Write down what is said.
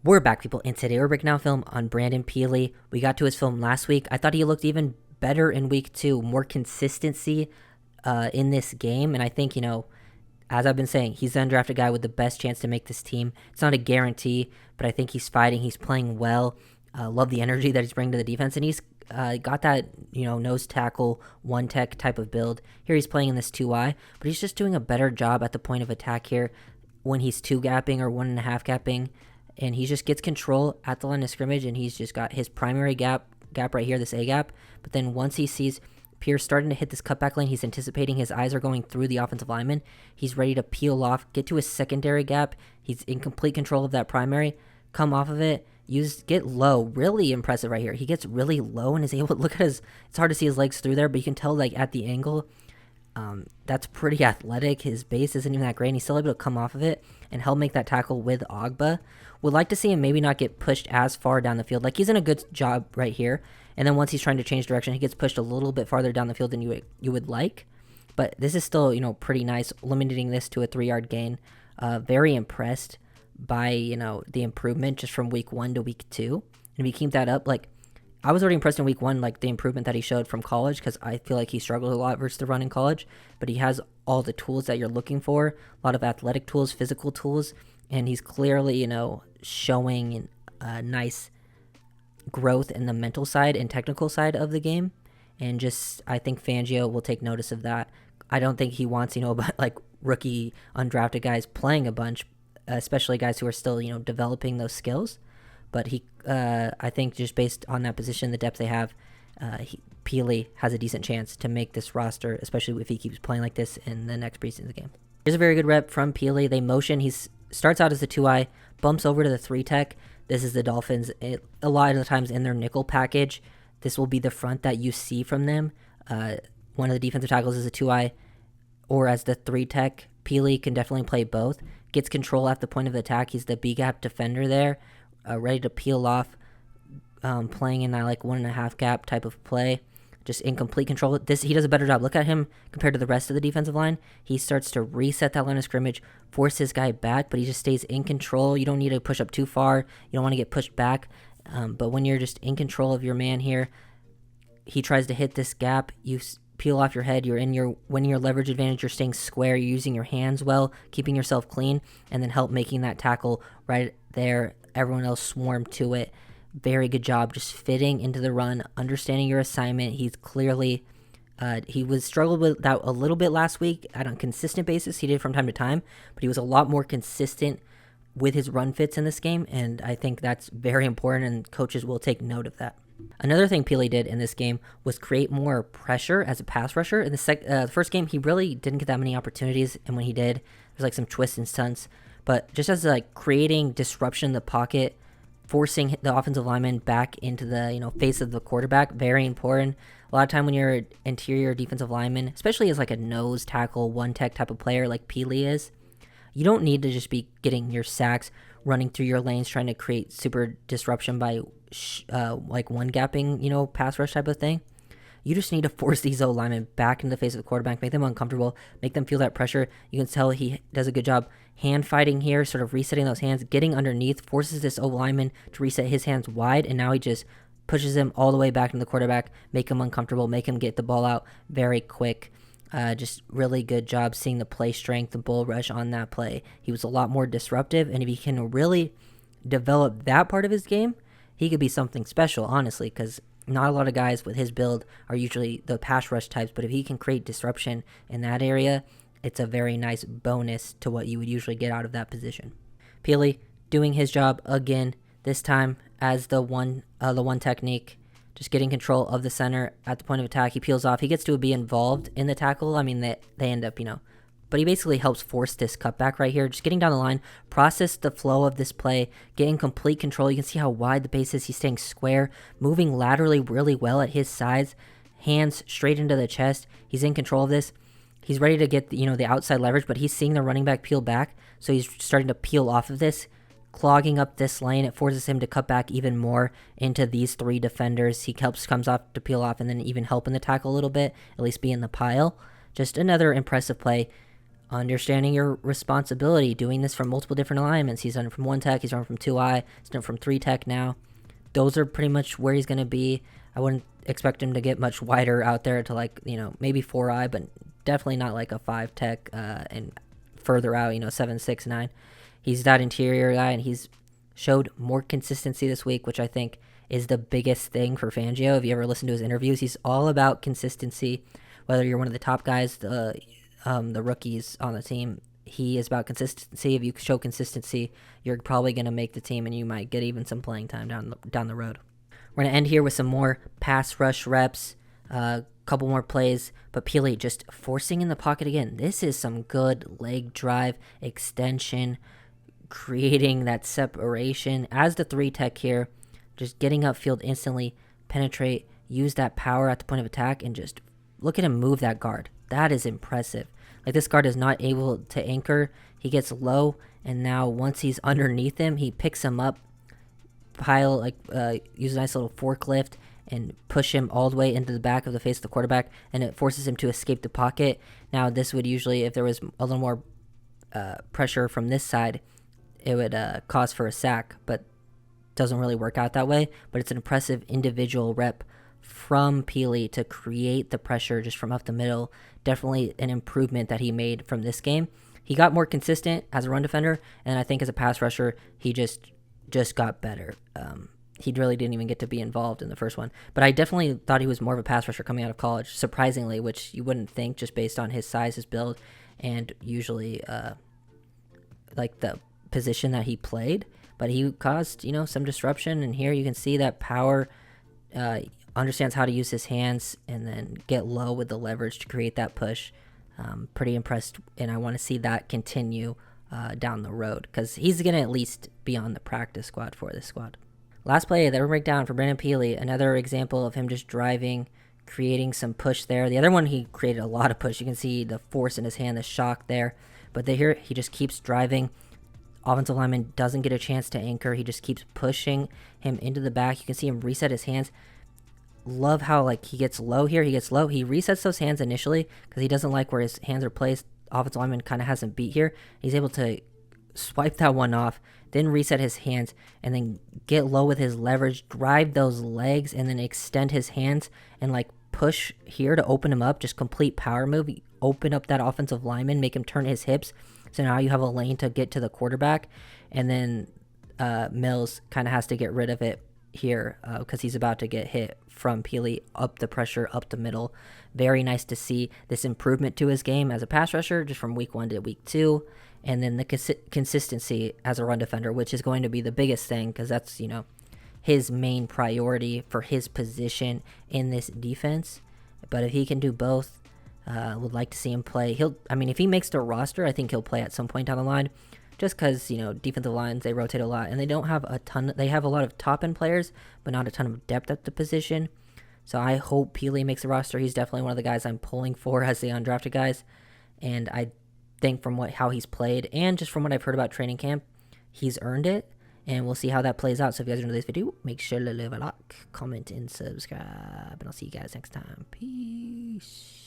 We're back, people, and today we're breaking down film on Brandon Pili. We got to his film last week. I thought he looked even better in week 2, more consistency in this game, and I think, as I've been saying, he's the undrafted guy with the best chance to make this team. It's not a guarantee, but I think he's fighting, he's playing well. Love the energy that he's bringing to the defense, and he's got that, nose tackle, one tech type of build. Here he's playing in this 2Y, but he's just doing a better job at the point of attack here when he's 2-gapping or 1.5 gapping. And he just gets control at the line of scrimmage, and he's just got his primary gap right here, this A gap. But then once he sees Pierce starting to hit this cutback lane, he's anticipating, his eyes are going through the offensive lineman. He's ready to peel off, get to his secondary gap. He's in complete control of that primary. Come off of it, get low. Really impressive right here. He gets really low and is able to look at his, it's hard to see his legs through there, but you can tell like at the angle, that's pretty athletic. His base isn't even that great, and he's still able to come off of it and help make that tackle with Ogba. Would like to see him maybe not get pushed as far down the field. Like, he's in a good job right here, and then once he's trying to change direction, he gets pushed a little bit farther down the field than you would like. But this is still, pretty nice, limiting this to a 3-yard gain. Very impressed by, the improvement just from week 1 to week 2. And if you keep that up, like, I was already impressed in week 1, like the improvement that he showed from college, because I feel like he struggled a lot versus the run in college, but he has all the tools that you're looking for, a lot of athletic tools, physical tools, and he's clearly, showing a nice growth in the mental side and technical side of the game, and just, I think Fangio will take notice of that. I don't think he wants, like rookie undrafted guys playing a bunch, especially guys who are still, developing those skills. But I think just based on that position, the depth they have, Pili has a decent chance to make this roster, especially if he keeps playing like this in the next preseason game. Here's a very good rep from Pili. They motion. He starts out as the 2I, bumps over to the 3-tech. This is the Dolphins. A lot of the times in their nickel package, this will be the front that you see from them. One of the defensive tackles is a 2I, or as the 3-tech. Pili can definitely play both. Gets control at the point of attack. He's the B-gap defender there. Ready to peel off, playing in that like 1.5 gap type of play, just in complete control. He does a better job. Look at him compared to the rest of the defensive line. He starts to reset that line of scrimmage, force his guy back, but he just stays in control. You don't need to push up too far. You don't want to get pushed back. But when you're just in control of your man here, he tries to hit this gap. You peel off your head. You're in your winning your leverage advantage. You're staying square. You're using your hands well, keeping yourself clean, and then help making that tackle right there. Everyone else swarmed to it. Very good job just fitting into the run, understanding your assignment. He's clearly, he struggled with that a little bit last week on a consistent basis. He did from time to time, but he was a lot more consistent with his run fits in this game, and I think that's very important, and coaches will take note of that. Another thing Pili did in this game was create more pressure as a pass rusher. In the first game, he really didn't get that many opportunities, and when he did, there's like some twists and stunts. But just as like creating disruption in the pocket, forcing the offensive lineman back into the face of the quarterback, very important. A lot of time when you're an interior defensive lineman, especially as like a nose tackle, one tech type of player like Pili is, you don't need to just be getting your sacks, running through your lanes, trying to create super disruption by like one gapping, pass rush type of thing. You just need to force these O linemen back into the face of the quarterback, make them uncomfortable, make them feel that pressure. You can tell he does a good job hand fighting here, sort of resetting those hands, getting underneath, forces this O lineman to reset his hands wide, and now he just pushes him all the way back into the quarterback, make him uncomfortable, make him get the ball out very quick. Just really good job seeing the play strength, the bull rush on that play. He was a lot more disruptive, and if he can really develop that part of his game, he could be something special, honestly, because not a lot of guys with his build are usually the pass rush types, but if he can create disruption in that area, it's a very nice bonus to what you would usually get out of that position. Pili doing his job again, this time as the one technique, just getting control of the center at the point of attack. He peels off. He gets to be involved in the tackle. I mean, they end up, but he basically helps force this cutback right here, just getting down the line, process the flow of this play, getting complete control. You can see how wide the base is. He's staying square, moving laterally really well at his size, hands straight into the chest. He's in control of this. He's ready to get the outside leverage, but he's seeing the running back peel back, so he's starting to peel off of this, clogging up this lane. It forces him to cut back even more into these 3 defenders. He comes off to peel off and then even help in the tackle a little bit, at least be in the pile. Just another impressive play. understanding your responsibility, doing this from multiple different alignments. He's done it from 1 tech, he's done it from 2i, he's done it from 3 tech now. Those are pretty much where he's going to be. I wouldn't expect him to get much wider out there to like, maybe 4i, but definitely not like a 5 tech and further out, 7, 6, 9. He's that interior guy, and he's showed more consistency this week, which I think is the biggest thing for Fangio. If you ever listen to his interviews, he's all about consistency. Whether you're one of the top guys, the rookies on the team, he is about consistency. If you show consistency, you're probably going to make the team, and you might get even some playing time down the road. We're going to end here with some more pass rush reps, couple more plays, but Pili just forcing in the pocket again. This is some good leg drive extension, creating that separation as the 3 tech here, just getting upfield instantly, penetrate, use that power at the point of attack, and just look at him move that guard. That is impressive. Like, this guard is not able to anchor. He gets low, and now once he's underneath him, he picks him up, use a nice little forklift, and push him all the way into the back of the face of the quarterback, and it forces him to escape the pocket. Now, this would usually, if there was a little more pressure from this side, it would cause for a sack, but doesn't really work out that way. But it's an impressive individual rep from Pili to create the pressure just from up the middle. Definitely an improvement that he made from this game. He got more consistent as a run defender, and I think as a pass rusher, he just got better. He really didn't even get to be involved in the first one. But I definitely thought he was more of a pass rusher coming out of college, surprisingly, which you wouldn't think just based on his size, his build, and usually like the position that he played. But he caused, some disruption, and here you can see that power, understands how to use his hands and then get low with the leverage to create that push. Pretty impressed, and I want to see that continue down the road, because he's going to at least be on the practice squad for this squad. Last play that we break down for Brandon Pili, another example of him just driving, creating some push there. The other one, he created a lot of push. You can see the force in his hand, the shock there. But here, he just keeps driving. Offensive lineman doesn't get a chance to anchor. He just keeps pushing him into the back. You can see him reset his hands. Love how he gets low here. He gets low. He resets those hands initially because he doesn't like where his hands are placed. Offensive lineman kind of has him beat here. He's able to swipe that one off, then reset his hands, and then get low with his leverage, drive those legs, and then extend his hands and push here to open him up. Just complete power move. Open up that offensive lineman, make him turn his hips. So now you have a lane to get to the quarterback, and then Mills kind of has to get rid of it here because he's about to get hit from Pili up the pressure, up the middle. Very nice to see this improvement to his game as a pass rusher just from week 1 to week 2. And then the consistency as a run defender, which is going to be the biggest thing because that's, his main priority for his position in this defense. But if he can do both, would like to see him play. If he makes the roster, I think he'll play at some point down the line. Just because, defensive lines, they rotate a lot. And they don't have a ton. They have a lot of top-end players, but not a ton of depth at the position. So I hope Pili makes the roster. He's definitely one of the guys I'm pulling for as the undrafted guys. And I think from how he's played and just from what I've heard about training camp, he's earned it. And we'll see how that plays out. So if you guys enjoyed this video, make sure to leave a like, comment, and subscribe. And I'll see you guys next time. Peace.